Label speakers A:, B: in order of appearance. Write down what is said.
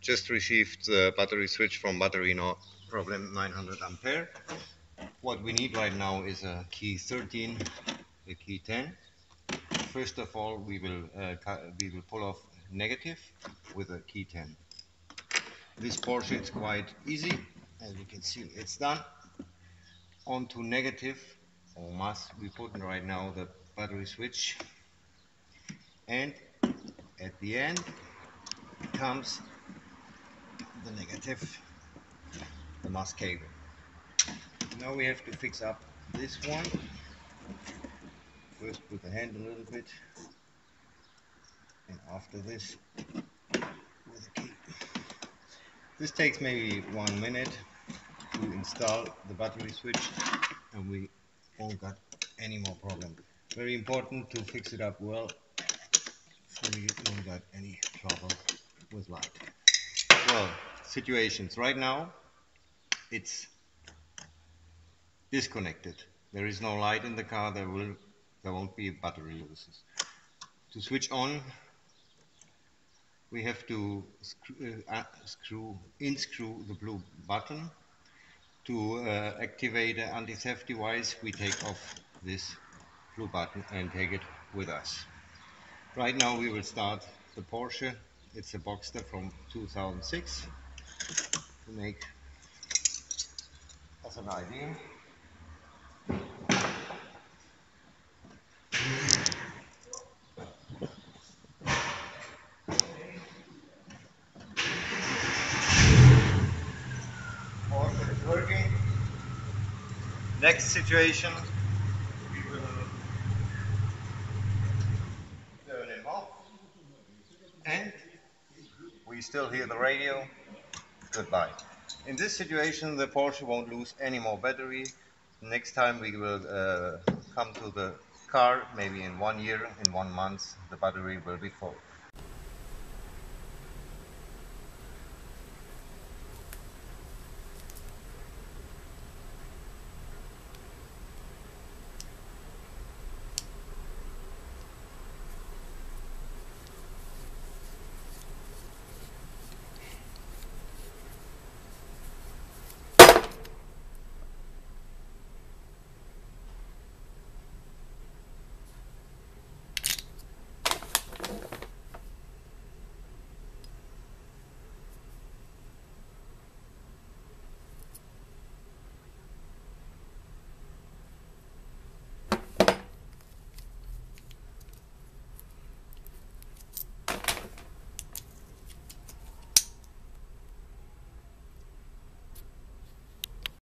A: just received the battery switch from Battery No Problem 900 ampere. What we need right now is a key 13, a key 10. First of all, we will pull off negative with a key 10. This portion is quite easy, as you can see. It's done. Onto negative, or must we put right now the battery switch, and at the end comes the negative, the mask cable. Now we have to fix up this one. First put the hand a little bit, and after this with the key. This takes maybe 1 minute to install the battery switch, and we won't got any more problem. Very important to fix it up well so you don't got any trouble with light. Well, situations right now, it's disconnected. There is no light in the car. There won't be battery losses. To switch on, we have to unscrew the blue button. To activate the anti-theft device, we take off this blue button and take it with us. Right now we will start the Porsche. It's a Boxster from 2006 to make as an idea. Porsche is working. Next situation, we will turn him off, and we still hear the radio. Goodbye. In this situation, the Porsche won't lose any more battery. Next time we will come to the car, maybe in 1 year, in 1 month, the battery will be full.